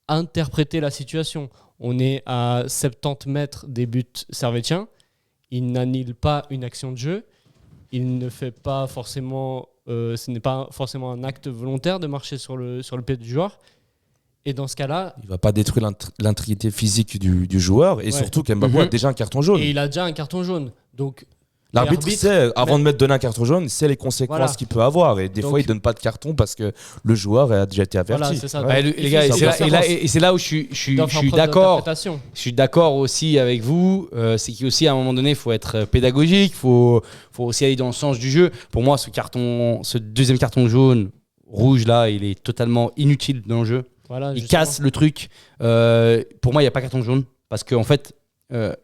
interpréter la situation. On est à 70 mètres des buts servétiens. Il n'annule pas une action de jeu. Il ne fait pas forcément... ce n'est pas forcément un acte volontaire de marcher sur le pied du joueur. Et dans ce cas-là... Il ne va pas détruire l'intégrité physique du joueur. Et surtout qu'Mbabou a déjà un carton jaune. Et il a déjà un carton jaune. Donc... L'arbitre sait, avant de donner un carton jaune, c'est les conséquences qu'il peut avoir. Et des fois, il ne donne pas de carton parce que le joueur a déjà été averti. Voilà, c'est ça. Ouais, les gars, et c'est là où je suis d'accord. Je suis d'accord aussi avec vous. C'est qu'aussi, à un moment donné, il faut être pédagogique. Il faut aussi aller dans le sens du jeu. Pour moi, ce deuxième carton jaune, rouge, là, il est totalement inutile dans le jeu. Voilà, il casse le truc. Pour moi, il n'y a pas carton jaune. Parce qu'en fait,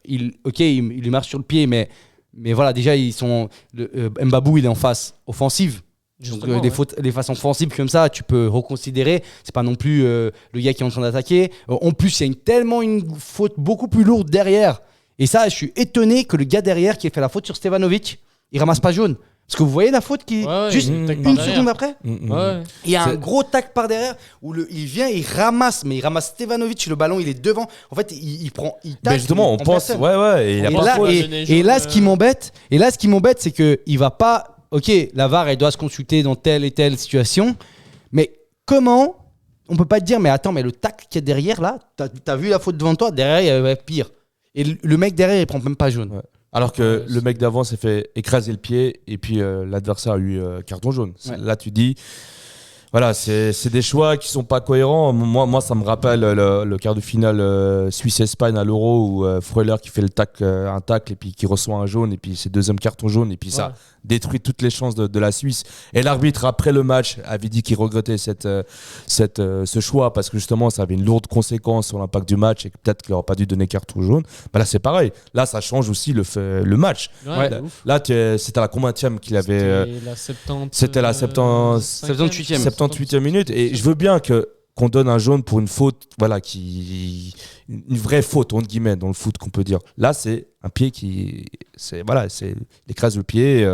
il lui marche sur le pied, mais voilà, déjà, Mbabou, il est en phase offensive. Donc, les phases offensives comme ça, tu peux reconsidérer. C'est pas non plus le gars qui est en train d'attaquer. En plus, il y a tellement une faute beaucoup plus lourde derrière. Et ça, je suis étonné que le gars derrière qui a fait la faute sur Stevanovic, il ramasse pas jaune. Parce que vous voyez la faute qui juste une seconde après, il y a un gros tac par derrière où il vient, il ramasse Stevanovic, le ballon il est devant. En fait, il tape. Mais justement, on pense, et là, ce qui m'embête, c'est que il va pas. Ok, la VAR, elle doit se consulter dans telle et telle situation, mais comment on peut pas te dire, mais attends, mais le tac qui est derrière là, t'as vu la faute devant toi, derrière il y avait pire. Et le mec derrière, il prend même pas jaune. Ouais. Alors que le mec d'avant s'est fait écraser le pied et puis l'adversaire a eu carton jaune. Ouais. Là, tu dis, voilà, c'est des choix qui sont pas cohérents. Moi, ça me rappelle le quart de finale Suisse-Espagne à l'Euro où Freuler qui fait un tacle et puis qui reçoit un jaune et puis c'est deuxième carton jaune et puis ça détruit toutes les chances de la Suisse. Et l'arbitre, après le match, avait dit qu'il regrettait ce choix parce que justement, ça avait une lourde conséquence sur l'impact du match et que peut-être qu'il n'aurait pas dû donner carton jaune. Bah là, c'est pareil. Là, ça change aussi le match. Ouais, là, c'était la combienième qu'il avait. C'était la 78e minute. Et je veux bien qu'on donne un jaune pour une faute, voilà, une vraie faute entre guillemets dans le foot qu'on peut dire. Là, c'est un pied il écrase le pied.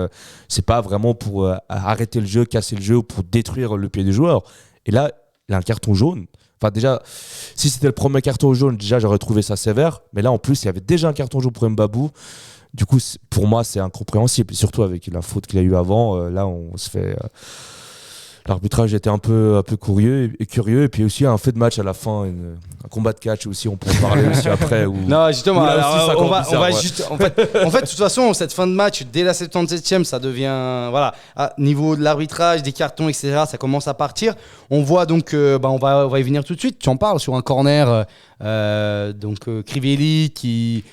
C'est pas vraiment pour arrêter le jeu, casser le jeu ou pour détruire le pied du joueur. Et là, il a un carton jaune. Enfin, déjà, si c'était le premier carton jaune, déjà j'aurais trouvé ça sévère. Mais là, en plus, il y avait déjà un carton jaune pour Mbabou. Du coup, pour moi, c'est incompréhensible. Et surtout avec la faute qu'il a eu avant, là, on se fait. L'arbitrage était un peu curieux et puis aussi un fait de match à la fin, un combat de catch aussi, on peut en parler aussi après. Non, justement, en fait, de toute façon, cette fin de match, dès la 77e, ça devient, voilà, à niveau de l'arbitrage, des cartons, etc., ça commence à partir. On voit donc, on va y venir tout de suite. Tu en parles sur un corner, Crivelli qui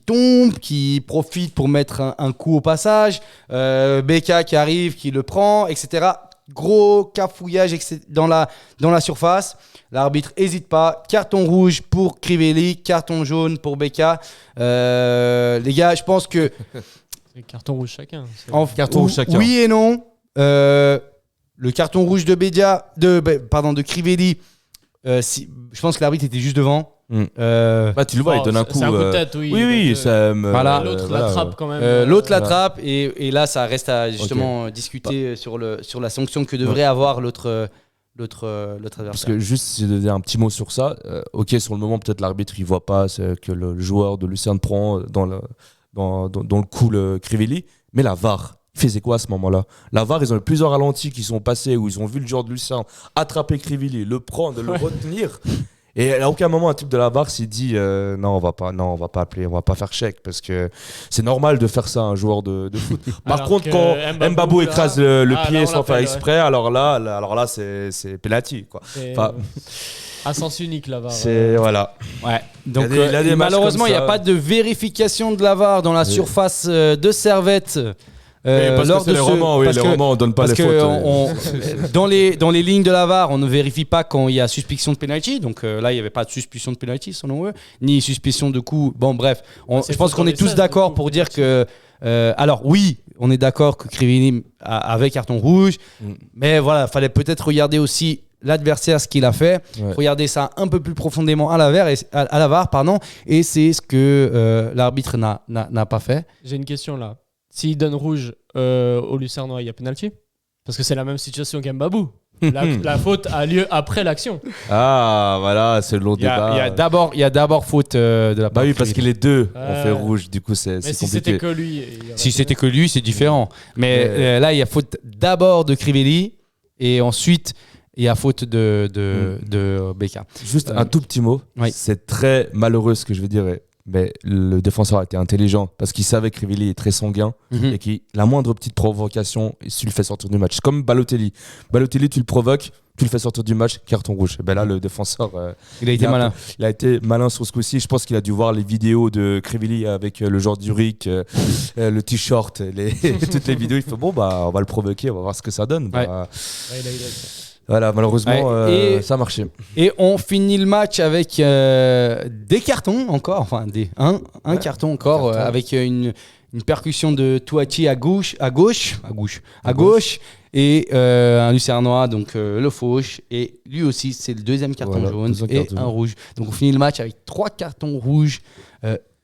tombe, qui profite pour mettre un coup au passage, Beka qui arrive, qui le prend, etc. Gros cafouillage dans la surface. L'arbitre n'hésite pas. Carton rouge pour Crivelli, carton jaune pour Beka. Les gars, je pense que... C'est carton rouge chacun. Oui et non. Le carton rouge de Crivelli, je pense que l'arbitre était juste devant. Tu le vois, il donne un coup. C'est un coup de tête, oui. Oui, voilà. L'autre l'attrape quand même. L'autre l'attrape et là, ça reste à justement discuter sur la sanction que devrait avoir l'autre adversaire. Parce que juste, si je devais dire un petit mot sur ça, sur le moment, peut-être l'arbitre il voit pas que le joueur de Lucerne prend dans le coup le Crivelli, mais la VAR. Il faisait quoi à ce moment-là? La VAR, ils ont eu plusieurs ralentis qui sont passés où ils ont vu le joueur de Lucerne attraper Crivelli, le prendre, le retenir. Et à aucun moment un type de la VAR s'est dit non, on va pas appeler, on va pas faire chèque parce que c'est normal de faire ça un joueur de foot. Par Alors contre, que quand Mbabou écrase le pied là, on sans faire l'appelle, exprès, alors là c'est penalty quoi. Enfin, à sens unique là-bas. voilà. Ouais. Donc Il y a des matchs malheureusement, il comme n'y a ça. pas de vérification de la VAR dans la surface de Servette. Parce lors que c'est de les ce- romans, oui, parce les que- romans on donne pas Parce les que fautes. dans les lignes de la VAR, on ne vérifie pas quand il y a suspicion de penalty. Donc là, il n'y avait pas de suspicion de penalty selon eux, ni suspicion de coup. Bon, bref, C'est je pense faute qu'on dans est les tous 16, d'accord du coup, pour dire penalty. que. Alors oui, on est d'accord que Krivini avait carton rouge, mais voilà, fallait peut-être regarder aussi l'adversaire, ce qu'il a fait, Ouais. regarder ça un peu plus profondément à la VAR, pardon, et c'est ce que l'arbitre n'a pas fait. J'ai une question là. S'il donne rouge au Lucernois, il y a penalty? Parce que c'est la même situation qu'Mbabou. La faute a lieu après l'action. Ah voilà, c'est le long Il y débat. il y a d'abord faute de la part Bah oui, de parce que Krivini. les deux ont Ouais. fait rouge, du coup c'est Mais si compliqué. c'était que lui. il y aurait Si pas- c'était que lui, c'est différent. Mais là, il y a faute d'abord de Crivelli et ensuite il y a faute de Becca. Juste un tout petit mot. Oui. C'est très malheureux ce que je vais dire, mais le défenseur a été intelligent parce qu'il savait que Crivelli est très sanguin et que la moindre petite provocation, il le fait sortir du match. C'est comme Balotelli. Balotelli, tu le provoques, tu le fais sortir du match, carton rouge. Et ben là, le défenseur, Il a été malin. il a été malin sur ce coup-ci. Je pense qu'il a dû voir les vidéos de Crivelli avec le joueur d'Uric, le t-shirt, toutes les vidéos. Il fait bon, bah, on va le provoquer, on va voir ce que ça donne. Ouais. Bah, Ouais, il a voilà, malheureusement, Ouais, et- ça a marché. Et on finit le match avec des cartons encore, enfin un carton encore, carton. avec une percussion de Touati à gauche, et un Lucernois, donc le fauche, et lui aussi c'est le deuxième carton Voilà, jaune deuxième et carton un jaune. rouge. Donc on finit le match avec 3 cartons rouges.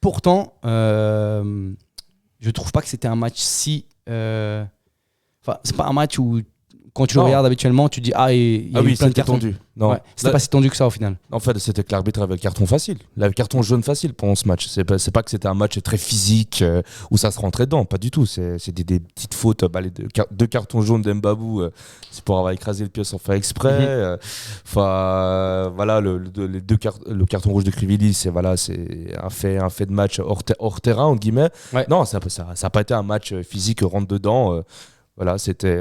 Pourtant, je trouve pas que c'était un match si. Enfin, c'est pas un match où quand tu le Non. regardes habituellement, tu dis il y a eu Oui, plein de c'était cartons. tendu. Non, Ouais, c'était Là- pas si tendu que ça au final. En fait, c'était que l'arbitre avait le carton facile. Il avait le carton jaune facile pendant ce match. C'est pas que c'était un match très physique où ça se rentrait dedans. Pas du tout. C'est des petites fautes. Bah, les deux cartons jaunes d'Mbabou, c'est pour avoir écrasé le pied sans faire exprès. Voilà, le carton rouge de Crivelli, c'est un fait de match hors terrain, entre guillemets. Ouais. Non, ça a pas été un match physique rentre dedans. Voilà, c'était.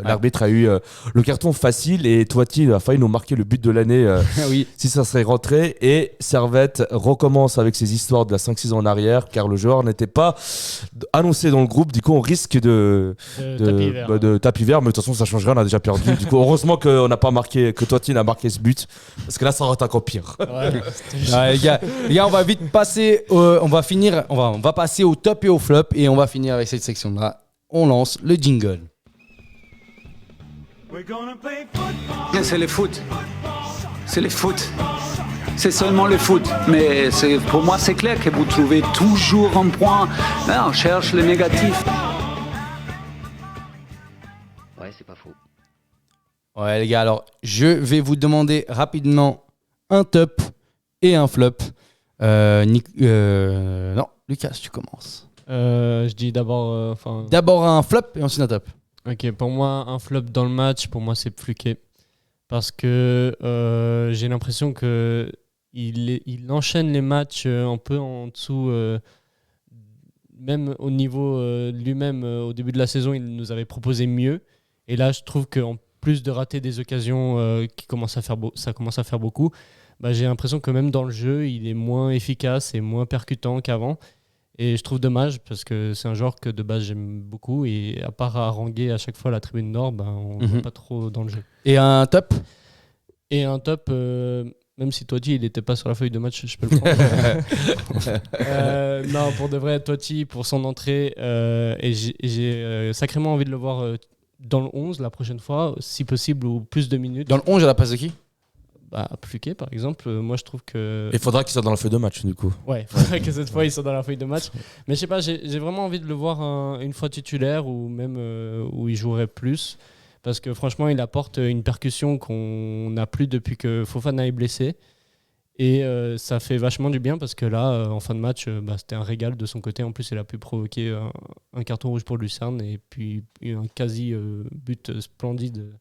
L'arbitre a eu le carton facile et Touati a failli nous marquer le but de l'année Oui. si ça serait rentré. Et Servette recommence avec ses histoires de la 5-6 en arrière car le joueur n'était pas annoncé dans le groupe. Du coup, on risque de tapis vert. Mais de toute façon, ça change rien, on a déjà perdu. Du coup, heureusement qu'on n'a pas marqué, que Touati n'a marqué ce but parce que là, ça aurait été encore pire. Ouais, c'était Ouais, les gars, on va vite passer. On va passer au top et au flop et on va finir avec cette section-là. On lance le jingle. C'est le foot. C'est le foot. C'est seulement le foot. Mais pour moi, c'est clair que vous trouvez toujours un point. Là, on cherche le négatif. Ouais, c'est pas faux. Ouais, les gars, alors je vais vous demander rapidement un top et un flop. Non, Lucas, tu commences. Je dis d'abord. D'abord un flop et ensuite un top. Ok, pour moi, un flop dans le match, pour moi, c'est Pluquet. Parce que j'ai l'impression que il enchaîne les matchs un peu en dessous. Même au niveau lui-même, au début de la saison, il nous avait proposé mieux. Et là, je trouve qu'en plus de rater des occasions ça commence à faire beaucoup, bah, j'ai l'impression que même dans le jeu, il est moins efficace et moins percutant qu'avant. Et je trouve dommage parce que c'est un joueur que de base j'aime beaucoup et à part haranguer à chaque fois la tribune nord, ben, on ne voit pas trop dans le jeu. Et un top. Et un top, même si Totti il n'était pas sur la feuille de match, je peux le prendre. Non, pour de vrai, Totti pour son entrée, et j'ai sacrément envie de le voir dans le 11 la prochaine fois, si possible, ou plus de minutes. Dans le 11, à la place de qui? Bah, Pluquet par exemple, moi je trouve que. Il faudra qu'il soit dans la feuille de match du coup. Ouais, il faudrait que cette fois il soit dans la feuille de match. Mais je sais pas, j'ai vraiment envie de le voir une fois titulaire ou même où il jouerait plus. Parce que franchement, il apporte une percussion qu'on n'a plus depuis que Fofana est blessé. Et ça fait vachement du bien parce que là, en fin de match, c'était un régal de son côté. En plus, il a pu provoquer un carton rouge pour Lucerne et puis un quasi but splendide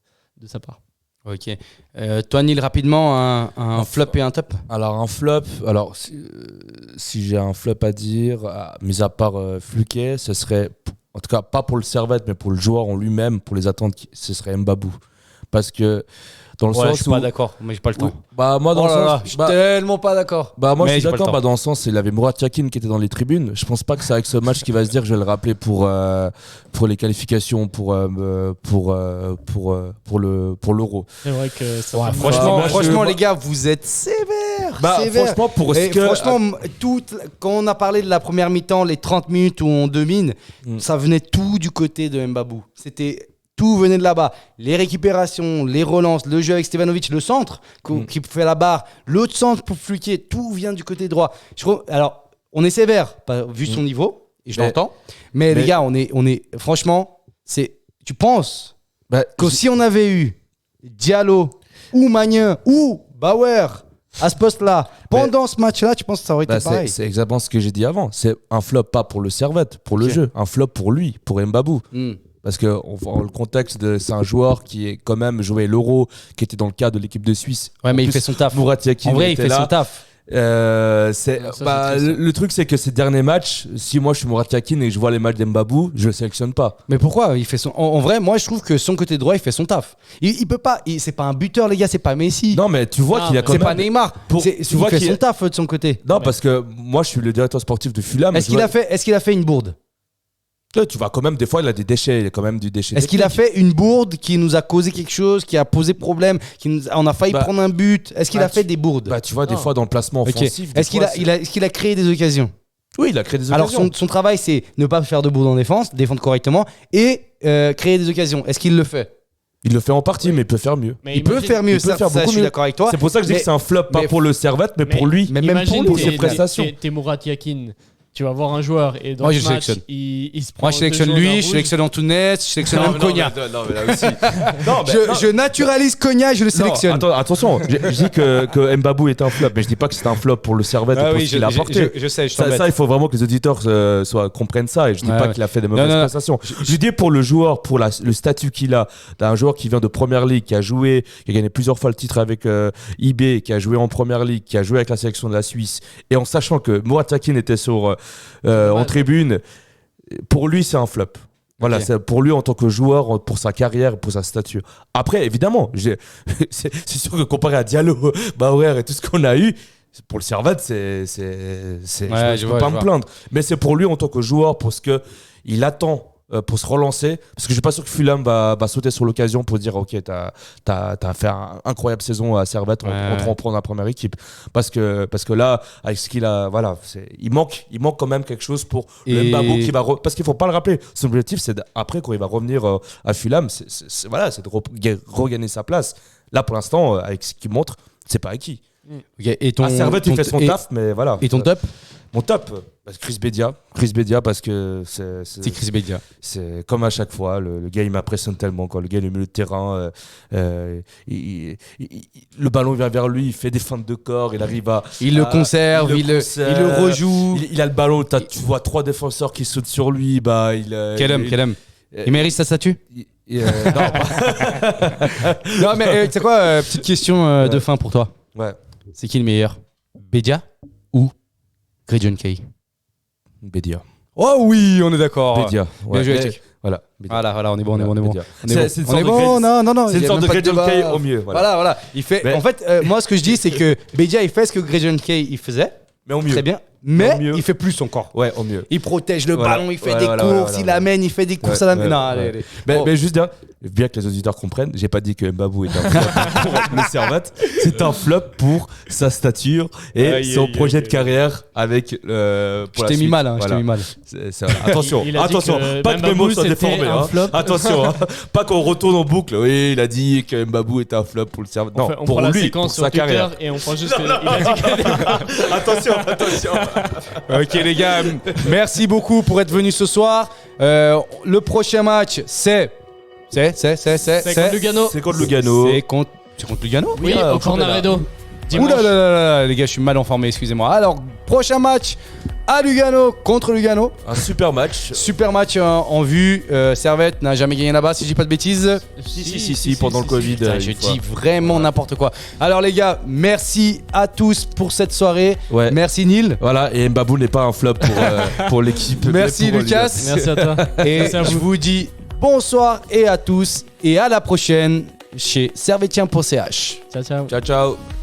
de sa part. Ok. Toi, Neil, rapidement, un flop et un top. Alors un flop, si j'ai un flop à dire, mis à part Fluquet, ce serait, en tout cas pas pour le Servette, mais pour le joueur en lui-même, pour les attentes, ce serait Mbabou. Parce que dans le Ouais, sens je suis où... pas d'accord, mais j'ai pas le temps. Moi dans Oh le là sens... là, je suis tellement pas d'accord. Moi Mais je suis j'ai pas le d'accord, temps. dans le sens il avait Murat Yakin qui était dans les tribunes. Je pense pas que c'est avec ce match qu'il va se dire je vais le rappeler pour les qualifications pour l'Euro. C'est vrai que ça Ouais, fait franchement, les gars, vous êtes sévères. sévères. Franchement pour ce Et que franchement, quand on a parlé de la première mi-temps, les 30 minutes où on domine, ça venait tout du côté de Mbabou. Tout venait de là-bas. Les récupérations, les relances, le jeu avec Stevanovic, le centre qui fait la barre, l'autre centre pour Fluquier, tout vient du côté droit. Alors, on est sévère, vu son niveau, et je l'entends. Mais les gars, on est franchement, tu penses que si on avait eu Diallo ou Magnin ou Bauer à ce poste-là, pendant ce match-là, tu penses que ça aurait été pareil? C'est exactement ce que j'ai dit avant. C'est un flop pas pour le Servette, pour le jeu. Un flop pour lui, pour Mbabou. Parce que le contexte, c'est un joueur qui est quand même joué l'Euro, qui était dans le cadre de l'équipe de Suisse. Ouais, mais il fait son taf. Murat Yakin En vrai, il était fait là. son taf. Le truc, c'est que ces derniers matchs, si moi je suis Murat Yakin et que je vois les matchs d'Mbabou, je le sélectionne pas. Mais pourquoi il fait son... En vrai, moi, je trouve que son côté droit, il fait son taf. Il peut pas. C'est pas un buteur, les gars. C'est pas Messi. Non, mais tu vois qu'il a quand c'est même. pas Neymar. Tu vois il fait qu'il son taf de son côté. Non, parce que moi, je suis le directeur sportif de Fulham. Est-ce qu'il a fait une bourde? Tu vois, quand même, des fois, il a des déchets. Il a quand même du déchet. Est-ce qu'il a fait une bourde qui nous a causé quelque chose, qui a posé problème, on a failli prendre un but? Est-ce qu'il a fait des bourdes? Tu vois, des fois, dans le placement offensif. Est-ce qu'il a créé des occasions? Oui, il a créé des occasions. Alors, son travail, c'est ne pas faire de bourde en défense, défendre correctement et créer des occasions. Est-ce qu'il le fait? Il le fait en partie, mais il peut faire mieux. Mais il peut faire mieux, ça, je suis d'accord avec toi. C'est pour ça que je dis que c'est un flop, pas pour le Servette, mais pour lui. Mais même pour ses prestations. T'es Murat Yakin. Tu vas voir un joueur et dans Moi, le je match, sélectionne. il se prend. Moi, je sélectionne lui, je sélectionne Antunes, je sélectionne même Cogna. Non, mais là aussi. Je naturalise Cogna, je le sélectionne. Attention, je dis que Mbabou est un flop, mais je dis pas que c'est un flop pour le Servette et pour ce qu'il a apporté. Je sais, Ça, il faut vraiment que les auditeurs comprennent ça, et je dis pas qu'il a fait des mauvaises prestations. Je dis pour le joueur, pour le statut qu'il a, d'un joueur qui vient de Première Ligue, qui a joué, qui a gagné plusieurs fois le titre avec IB, qui a joué en Première Ligue, qui a joué avec la sélection de la Suisse, et en sachant que Murat Yakin était en tribune, pour lui c'est un flop. Voilà, c'est pour lui en tant que joueur, pour sa carrière, pour sa stature. Après, évidemment, c'est sûr que comparé à Diallo, Bauer et tout ce qu'on a eu, pour le Servette, je peux pas me plaindre. Mais c'est pour lui en tant que joueur, pour ce qu'il attend pour se relancer, parce que je suis pas sûr que Fulham va sauter sur l'occasion pour dire ok, t'as fait une incroyable saison à Servette, on te reprend dans la première équipe, parce que là avec ce qu'il a, voilà, il manque quand même quelque chose pour le Mbabou qui va parce qu'il faut pas le rappeler, son objectif c'est après quand il va revenir à Fulham, c'est de regagner sa place. Là pour l'instant avec ce qu'il montre, c'est pas acquis. Et à Servette il fait son taf, mais voilà. Et ton top? Mon top, Chris Bedia parce que c'est Chris Bedia. C'est comme à chaque fois, le gars il m'impressionne tellement quand le gars il est au milieu de terrain, le ballon vient vers lui, il fait des feintes de corps, il arrive à le conserve, il le rejoue, il a le ballon, tu vois 3 défenseurs qui sautent sur lui, quel homme. Il mérite sa statue? Non, non mais tu sais quoi, petite question de fin pour toi. Ouais. C'est qui le meilleur, Bedia ou Gretchen Kay? Bedia. Oh oui, on est d'accord. Bedia. Bien joué, Tchèque. Voilà, on est bon. C'est une sorte de Gretchen Kay au mieux. Voilà. Il fait. En fait, moi, ce que je dis, c'est que Bedia, il fait ce que Gretchen Kay il faisait. Mais au mieux. Très bien. Mais il fait plus encore. Ouais, au mieux. Il protège le ballon, il fait des courses, il amène, il fait des courses à la main. Non, allez. Mais juste bien que les auditeurs comprennent, j'ai pas dit que Mbabou est un flop pour le Servette. C'est un flop pour sa stature et son projet de carrière avec je t'ai mis mal, je t'ai mis mal. Attention, pas que mes mots soient déformés. Attention, pas qu'on retourne en boucle. Oui, il a dit que Mbabou était un flop pour le Servette. Non, pour lui, pour sa carrière. Et on prend juste qu'il a dit que... Attention. Ok les gars, merci beaucoup pour être venus ce soir. Le prochain match, c'est contre Lugano. C'est contre Lugano. C'est contre Lugano? Oui, au Cornaredo. Ouh là là là, les gars, je suis mal informé, excusez-moi. Alors, Prochain match à Lugano contre Lugano. Un super match. Super match en vue. Servette n'a jamais gagné là-bas, si je dis pas de bêtises. Si, pendant le Covid. Putain, je dis vraiment n'importe quoi. Alors les gars, merci à tous pour cette soirée. Ouais. Merci Neil. Voilà, et Mbabou n'est pas un flop pour l'équipe. Merci pour Lucas. Merci à toi. Et Merci à je vous dis bonsoir et à tous et à la prochaine chez servetien.ch. Ciao, ciao. Ciao.